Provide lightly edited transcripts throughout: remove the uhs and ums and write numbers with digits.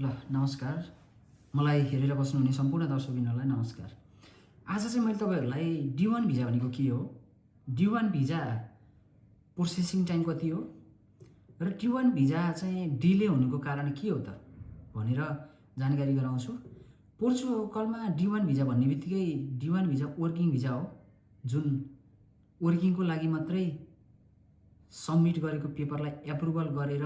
ल नमस्कार। मलाई हेरेर बस्नुहुने सम्पूर्ण दर्शकबिनलाई नमस्कार। आज चाहिँ मैले तपाईहरुलाई D1 भिजा भनेको के हो, D1 भिजा प्रोसेसिङ टाइम कति हो र D1 भिजा चाहिँ डिले हुनुको कारण के हो त भनेर जानकारी गराउँछु। पोर्चुगलमा D1 भिजा भन्ने बित्तिकै D1 भिजा वर्किङ भिजा हो, जुन वर्किङको लागि मात्रै सबमिट गरेको पेपरलाई एप्रुभल गरेर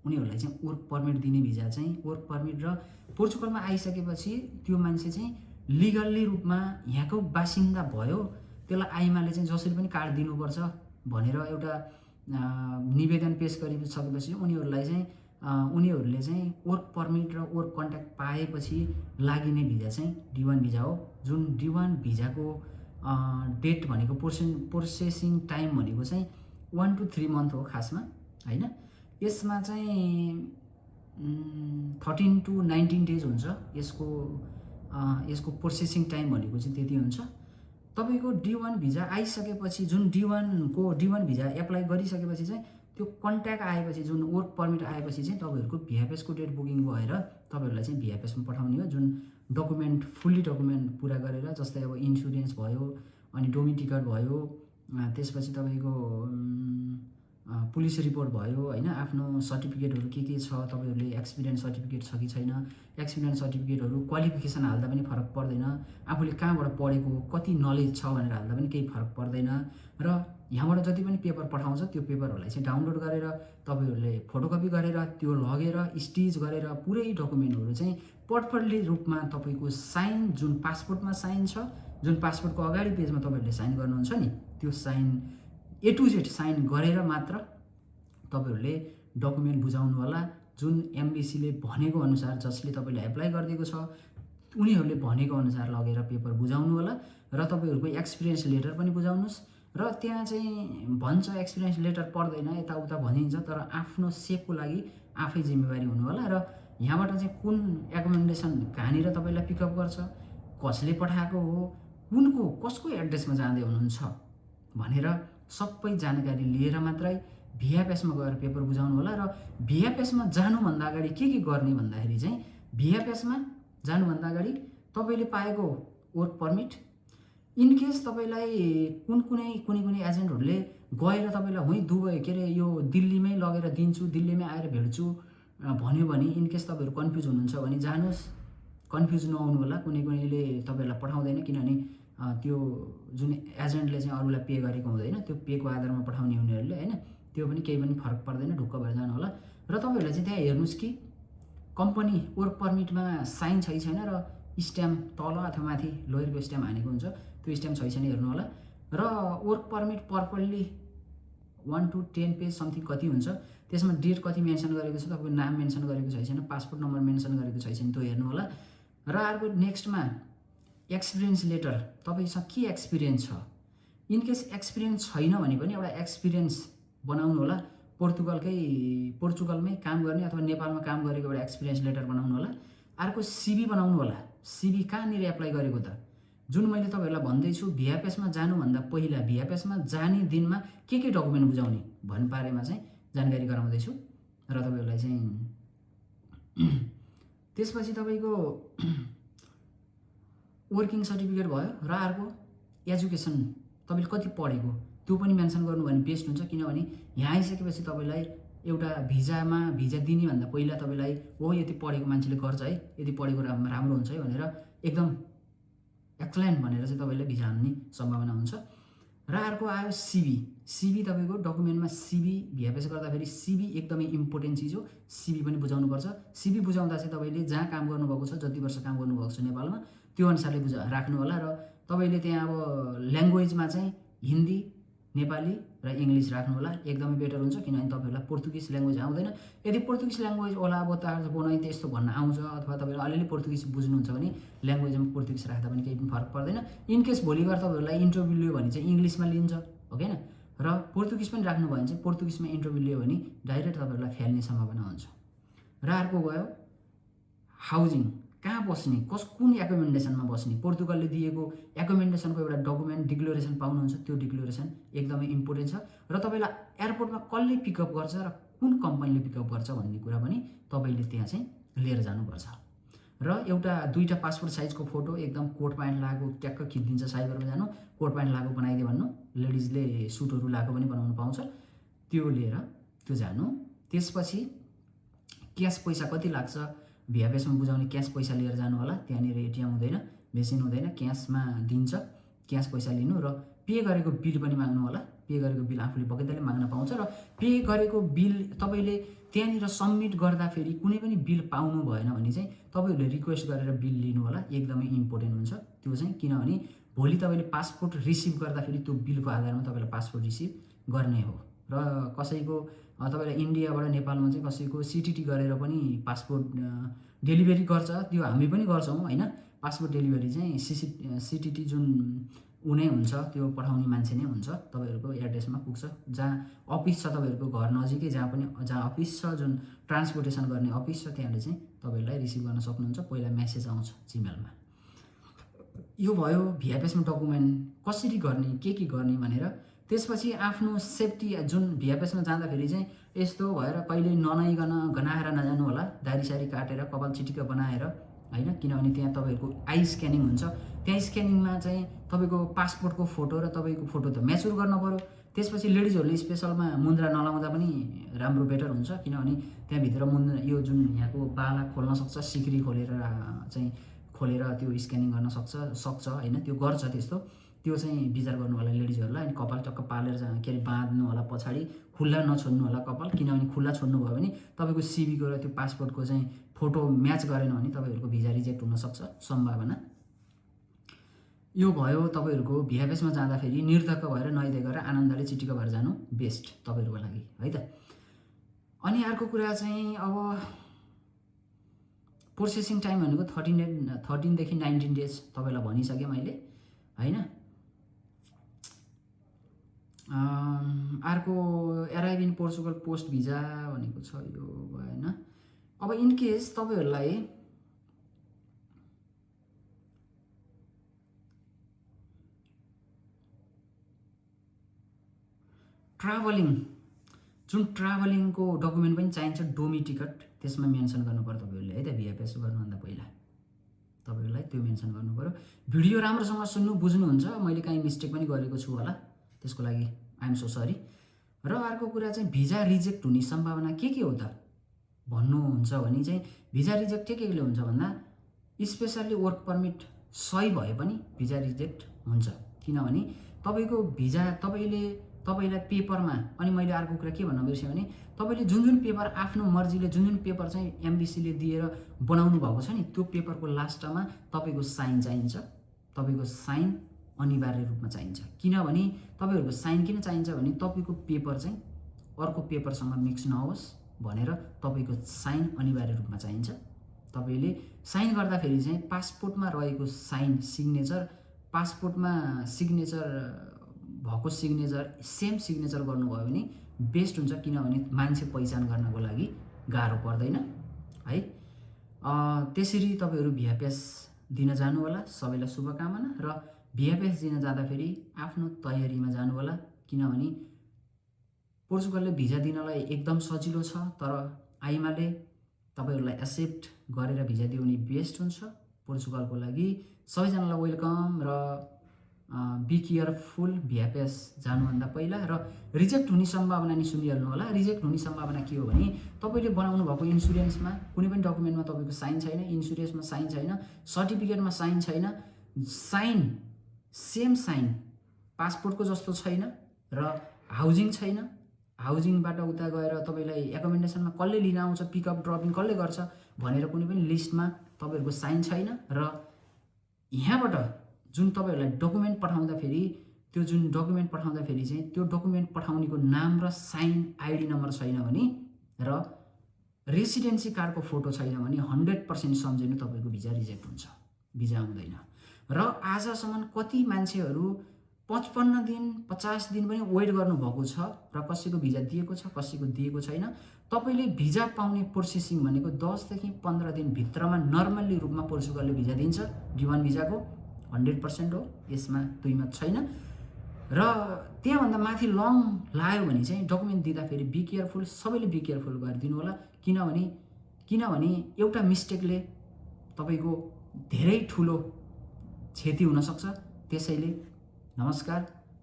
उनीहरूलाई चाहिँ वर्क पर्मिट दिने भिजा चाहिँ वर्क पर्मिट। र पोर्चुगलमा आइसकेपछि त्यो मान्छे चाहिँ लिगल्ली रूपमा यहाँको बासिन्दा भयो, त्यसलाई आइमाले चाहिँ जसरी पनि कार्ड दिनुपर्छ भनेर एउटा निवेदन पेश गरिसकेपछि उनीहरूले चाहिँ वर्क पर्मिट र वर्क कन्ट्र्याक्ट पाएपछि लागिने भिजा चाहिँ D1 भिजा हो। जुन D1 भिजाको डेट भनेको प्रोसेसिङ टाइम भनेको चाहिँ 1 to 3 मन्थ हो खासमा, हैन। यसमा चाहिँ 13 to 19 डेज हुन्छ। यसको प्रोसेसिङ टाइम भनेको चाहिँ त्यति हुन्छ। तपाईको D1 भिजा आइसकेपछि जुन D1 भिजा एप्लाई गरिसकेपछि चाहिँ त्यो कन्ट्याक्ट आएपछि जुन वर्क पर्मिट आएपछि चाहिँ तपाईहरुको VFS को डेट बुकिङ भएर तपाईहरुलाई चाहिँ VFS मा पठाउने हो। जुन डकुमेन्ट फुल्ली डकुमेन्ट पुरा गरेर, जस्तै अब इन्स्युरेन्स भयो, अनि डोमी टिकट भयो, त्यसपछि तपाईको पुलिस रिपोर्ट भयो, हैन। आफ्नो सर्टिफिकेटहरु के छ, तपाईहरुले एक्सपिरियन्स सर्टिफिकेट छ कि छैन, एक्सपिरियन्स सर्टिफिकेटहरु क्वालिफिकेसन हाल्दा पनि फरक पर्दैन, आफूले कहाँबाट पढेको कति नलेज छ भनेर हाल्दा पनि केही फरक पर्दैन। र यहाँबाट जति पनि पेपर पठाउँछ त्यो पेपरहरुलाई चाहिँ डाउनलोड गरेर तपाईहरुले फोटोकपी गरेर त्यो लगेर स्टिच गरेर पुरै डकुमेन्टहरु चाहिँ पर्टफोलियो रूपमा तपाईको साइन, जुन पासपोर्टमा साइन छ, जुन पासपोर्टको अगाडि पेजमा तपाईहरुले साइन गर्नुहुन्छ नि, त्यो sign A to Z sign गरेर मात्र तपाईहरुले डकुमेन्ट बुझाउनु होला। जुन एमबीसी ले भनेको अनुसार, जसले तपाईलाई एप्लाई गरिदिएको छ उनीहरूले भनेको अनुसार लगेर पेपर बुझाउनु होला। र तपाईहरुको एक्सपिरियन्स लेटर पनि बुझाउनुस्। र त्यहाँ चाहिँ भन्छ एक्सपिरियन्स लेटर पर्दैन, यताउता भनिन्छ, तर आफ्नो सेफको लागि आफै जिम्मेवारी हुनु होला। र यहाँबाट चाहिँ कुन एकोमोडेसन कहाँनिर तपाईलाई पिकअप गर्छ, कसले पठाएको हो, कसको एड्रेसमा जाँदै हुनुहुन्छ भनेर सबै जानकारी लिएर मात्रै VFS मा गएर पेपर बुझाउनु होला। र VFS मा जानुभन्दा अगाडि के गर्ने भन्दाखेरि चाहिँ VFS मा जानुभन्दा अगाडि तपाईले पाएको वर्क पर्मिट, इन केस तपाईलाई कुनै एजेन्टहरुले गएर तपाईलाई हुँ दुबई के रे यो दिल्लीमै लगेर दिन्छु, दिल्लीमै आएर भेट्छु भन्यो भने, इन केस तपाईहरु कन्फ्युज हुनुहुन्छ भने जानुस्, कन्फ्युज नहुनु होला। कुनैले तपाईलाई पठाउँदैन, किनभने त्यो जुन एजेन्टले चाहिँ अरूलाई पे गरेको हुँदैन, त्यो पेको आधारमा पठाउने उनीहरूले, हैन। त्यो पनि केही पनि फरक पर्दैन, ढुक्क भएर जानु होला। र तपाईहरुले चाहिँ त्यहाँ हेर्नुस् कि कम्पनी वर्क पर्मिटमा साइन छ कि छैन, र स्ट्याम्प तल अथवा माथि लोयरको स्ट्याम्प हानेको हुन्छ, त्यो स्ट्याम्प छ कि छैन हेर्नु होला। र वर्क पर्मिट पर्पल्ली 1 to 10 पेज समथिङ कति हुन्छ, त्यसमा डेट कति मेन्सन गरेको छ, तपाईको नाम मेन्सन गरेको छ कि छैन, पासपोर्ट नम्बर मेन्सन गरेको छ कि छैन, त्यो हेर्नु होला। र अर्को नेक्स्टमा एक्सपिरियन्स लेटर, तपाईसँग के एक्सपिरियन्स छ। इन केस एक्सपिरियन्स छैन भने पनि एउटा एक्सपिरियन्स बनाउनु होला। पोर्चुगलमै काम गर्ने अथवा नेपालमा काम गरेको एउटा एक्सपिरियन्स लेटर बनाउनु होला। अर्को CV बनाउनु होला। CV कहाँनिर एप्लाई गरेको त, जुन मैले तपाईहरुलाई भन्दैछु VFS मा जानुभन्दा पहिला VFS मा जाने दिनमा के डकुमेन्ट बुझाउने भन्ने बारेमा चाहिँ जानकारी गराउँदैछु। र तपाईहरुलाई चाहिँ त्यसपछि तपाईको वर्किङ सर्टिफिकेट भयो। र अर्को एजुकेसन, तपाईले कति पढेको त्यो पनि मेन्सन गर्नु भने बेस्ट हुन्छ। किनभने यहाँ आइसकेपछि तपाईलाई एउटा भिजा दिने भन्दा पहिला तपाईलाई हो यति पढेको मान्छेले गर्छ है, यति पढेको राम्रो हुन्छ है भनेर एकदम एक्सलेन्ट भनेर चाहिँ तपाईलाई भिजा हान्ने सम्भावना हुन्छ। र अर्को आयो CV तपाईको डकुमेन्टमा CV VFS गर्दाखेरि CV एकदमै इम्पोर्टेन्ट चिज हो। CV पनि बुझाउनु पर्छ। CV बुझाउँदा चाहिँ तपाईले जहाँ काम गर्नुभएको छ, जति वर्ष काम गर्नुभएको छ नेपालमा, त्यो अनुसारले राख्नु होला। र तपाईले त्यहाँ अब ल्याङ्ग्वेजमा चाहिँ हिन्दी, नेपाली र इंग्लिश राख्नु होला, एकदमै बेटर हुन्छ। किनभने तपाईहरुलाई पोर्तुगिज ल्याङ्ग्वेज आउँदैन। यदि पोर्तुगिज ल्याङ्ग्वेज ओला बोतार बोनाइ त्यस्तो भन्न आउँछ, अथवा तपाईले अलिअलि पोर्तुगिज बुझ्नुहुन्छ भने ल्याङ्ग्वेजमा पोर्तुगिज राख्दा पनि केही पनि फरक पर्दैन। इन केस भोलिगढ तपाईहरुलाई इन्टरभ्यु लियो भने चाहिँ इंग्लिशमा लिन्छ, हो हैन। र पोर्तुगिज पनि राख्नु भयो भने चाहिँ पोर्तुगिजमा इन्टरभ्यु लियो भने डाइरेक्ट तपाईहरुलाई फेल्ने सम्भावना हुन्छ। र अर्को गयो हाउजिङ, कहाँ बस्ने, कुन एकोमोडेसनमा बस्ने। पोर्तुगलले दिएको एकोमोडेसनको एउटा डकुमेन्ट डिक्लेरेसन पाउनुहुन्छ, त्यो डिक्लेरेसन एकदमै इम्पोर्टेन्ट छ। र तपाईलाई एयरपोर्टमा कसले पिकअप गर्छ र कुन कम्पनीले पिकअप गर्छ भन्ने कुरा पनि तपाईले त्यहाँ चाहिँ लिएर जानुपर्छ। र एउटा दुईवटा पासपोर्ट साइजको फोटो एकदम कोट प्यान्ट लगाएको ट्याक्क खिचिदिन्छ साइबरमा जानु, कोट प्यान्ट लगाएको बनाइदियो भन्नु, लेडिजले सुटहरू लगाएको पनि बनाउनु पाउँछ, त्यो लिएर त्यो जानु। त्यसपछि क्यास पैसा कति लाग्छ भिआइपिएसमा बुझाउने, क्यास पैसा लिएर जानु होला। त्यहाँनिर एटिएम हुँदैन, मेसिन हुँदैन, क्यासमा दिन्छ, क्यास पैसा लिनु र पे गरेको बिल पनि माग्नु होला। पे गरेको बिल आफूले बगैँचाले माग्न पाउँछ र पे गरेको बिल तपाईँले त्यहाँनिर सबमिट गर्दाखेरि कुनै पनि बिल पाउनु भएन भने चाहिँ तपाईँहरूले रिक्वेस्ट गरेर बिल लिनु होला, एकदमै इम्पोर्टेन्ट हुन्छ त्यो चाहिँ। किनभने भोलि तपाईँले पासपोर्ट रिसिभ गर्दाखेरि त्यो बिलको आधारमा तपाईँलाई पासपोर्ट रिसिभ गर्ने हो। र कसैको तपाईँलाई इन्डियाबाट नेपालमा चाहिँ कसैको सिटिटी गरेर पनि पासपोर्ट डेलिभरी गर्छ, त्यो हामी पनि गर्छौँ होइन। पासपोर्ट डेलिभरी चाहिँ सिटिटी जुन उनै हुन्छ त्यो पठाउने मान्छे नै हुन्छ, तपाईँहरूको एड्रेसमा पुग्छ। जहाँ अफिस छ तपाईँहरूको घर नजिकै, जहाँ अफिस छ, जुन ट्रान्सपोर्टेसन गर्ने अफिस छ, त्यहाँले चाहिँ तपाईँलाई रिसिभ गर्न सक्नुहुन्छ। पहिला मेसेज आउँछ जिमेलमा। यो भयो भिआइपिएसमा डकुमेन्ट कसरी गर्ने, के गर्ने भनेर। त्यसपछि आफ्नो सेफ्टी, जुन भिआइपिएसमा जाँदाखेरि चाहिँ यस्तो भएर कहिले ननाइकन गनाएर नजानु होला, दारी सारी काटेर कपाल चिटिक्क बनाएर होइन। किनभने त्यहाँ तपाईँहरूको आई स्क्यानिङ हुन्छ, त्यहाँ स्क्यानिङमा चाहिँ तपाईँको पासपोर्टको फोटो र तपाईँको फोटो त म्याचुर गर्न पऱ्यो। त्यसपछि लेडिजहरूले स्पेसलमा मुन्द्रा नलाउँदा पनि राम्रो बेटर हुन्छ, किनभने त्यहाँभित्र मुन्द्रा यो जुन यहाँको बाला खोल्न सक्छ, सिक्री खोलेर त्यो स्क्यानिङ गर्न सक्छ होइन, त्यो गर्छ त्यस्तो। त्यो चाहिँ विचार गर्नु होला लेडिजहरूलाई। अनि कपाल टक्क पालेर के अरे बाँध्नु होला, पछाडि खुल्ला नछोड्नु होला कपाल, किनभने खुल्ला छोड्नु भयो भने तपाईँको सिबीको र त्यो पासपोर्टको चाहिँ फोटो म्याच गरेन भने तपाईँहरूको भिजा रिजेक्ट हुनसक्छ, सम्भावना। यो भयो तपाईँहरूको भिआइपिएसमा जाँदाखेरि निर्धक्क भएर नैदै गरेर आनन्दले चिटिक्क भएर जानु बेस्ट तपाईँहरूको लागि है त। अनि अर्को कुरा चाहिँ अब प्रोसेसिङ टाइम भनेको 13 देखि 19 डेज तपाईँलाई भनिसकेँ मैले होइन। अर्को एराइभ इन पोर्चुगल पोस्ट भिजा भनेको छ, यो भएन। अब इनकेस तपाईँहरूलाई ट्राभलिङको डकुमेन्ट पनि चाहिन्छ, डोमी टिकट, त्यसमा मेन्सन गर्नु पर्यो तपाईँहरूले है त। भिआइपिएस गर्नुभन्दा पहिला तपाईँहरूलाई त्यो मेन्सन गर्नु पऱ्यो। भिडियो राम्रोसँग सुन्नु, बुझ्नुहुन्छ, मैले काहीँ मिस्टेक पनि गरेको छु होला, त्यसको लागि आइएम सो सरी। र अर्को कुरा चाहिँ भिजा रिजेक्ट हुने सम्भावना के हो त भन्नुहुन्छ भने चाहिँ भिजा रिजेक्ट के केले हुन्छ भन्दा स्पेसल्ली वर्क परमिट सही भए पनि भिजा रिजेक्ट हुन्छ। किनभने तपाईँको भिजा तपाईँलाई पेपरमा, अनि मैले अर्को कुरा के भन्न बिर्सेँ भने तपाईँले जुन पेपर आफ्नो मर्जीले जुन पेपर चाहिँ एमबिसीले दिएर बनाउनु भएको छ नि, त्यो पेपरको लास्टमा तपाईँको साइन चाहिन्छ। तपाईँको साइन अनिवार्य रूपमा चाहिन्छ। किनभने तपाईँहरूको साइन किन चाहिन्छ भने तपाईँको पेपर चाहिँ अर्को पेपरसँग मिक्स नहोस् भनेर तपाईँको साइन अनिवार्य रूपमा चाहिन्छ। तपाईँले साइन गर्दाखेरि चाहिँ पासपोर्टमा रहेको साइन सिग्नेचर, पासपोर्टमा सिग्नेचर भएको सिग्नेचर सेम सिग्नेचर गर्नुभयो भने बेस्ट हुन्छ, किनभने मान्छे पहिचान गर्नको लागि गाह्रो पर्दैन है। त्यसरी तपाईँहरू भिआइपिएस दिन जानु होला। सबैलाई शुभकामना। र भिआइपिएस दिन जाँदाखेरि आफ्नो तयारीमा जानु होला, किनभने पोर्चुगलले भिजा दिनलाई एकदम सजिलो छ, तर आइमाले तपाईँहरूलाई एक्सेप्ट गरेर भिजा दियो भने बेस्ट हुन्छ पोर्चुगलको लागि। सबैजनालाई वेलकम र बी केयरफुल भिआइपिएस जानुभन्दा पहिला। र रिजेक्ट हुने सम्भावना नि सुनिहाल्नु होला। रिजेक्ट हुने सम्भावना के हो भने तपाईँले बनाउनु भएको इन्सुरेन्समा कुनै पनि डकुमेन्टमा तपाईँको साइन छैन, इन्सुरेन्समा साइन छैन, सर्टिफिकेटमा साइन छैन, सेम साइन पासपोर्टको जस्तो छैन, र हाउजिङ छैन। हाउजिङबाट उता गएर तपाईँलाई एकोमोडेसनमा कसले लिन आउँछ, पिकअप ड्रपिङ कसले गर्छ भनेर कुनै पनि लिस्टमा तपाईँहरूको साइन छैन। र यहाँबाट जुन तपाईँहरूलाई डकुमेन्ट पठाउँदाखेरि चाहिँ त्यो डकुमेन्ट पठाउनेको नाम र साइन आइडी नम्बर छैन भने र रेसिडेन्सी कार्डको फोटो छैन भने 100% सम्झिनु तपाईँको भिजा रिजेक्ट हुन्छ, भिजा आउँदैन। र आजसम्म कति मान्छेहरू 55 दिन 50 दिन पनि वेट गर्नुभएको छ र कसैको भिजा दिएको छ, कसैको दिएको छैन। तपाईँले भिजा पाउने प्रोसेसिङ भनेको 10 देखि 15 दिनभित्रमा नर्मल्ली रूपमा पोर्चुगलले भिजा दिन्छ। D1 भिजाको 100% हो, यसमा दुई मत छैन। र त्यहाँभन्दा माथि लङ लाग्यो भने चाहिँ डकुमेन्ट दिँदाखेरि बी केयरफुल, सबैले बी केयरफुल गरिदिनु होला। किनभने किनभने एउटा मिस्टेकले तपाईँको धेरै ठुलो क्षति हुनसक्छ। त्यसैले नमस्कार,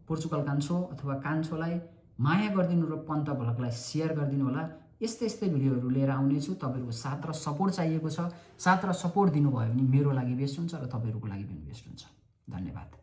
पोर्चुगल कान्छो अथवा कान्छोलाई माया गरिदिनु र पन्त भ्लगलाई सेयर गरिदिनु होला। यस्तै यस्तै भिडियोहरू लिएर आउनेछु। तपाईँहरूको साथ र सपोर्ट चाहिएको छ। साथ र सपोर्ट दिनुभयो भने मेरो लागि बेस्ट हुन्छ र तपाईँहरूको लागि पनि बेस्ट हुन्छ। धन्यवाद।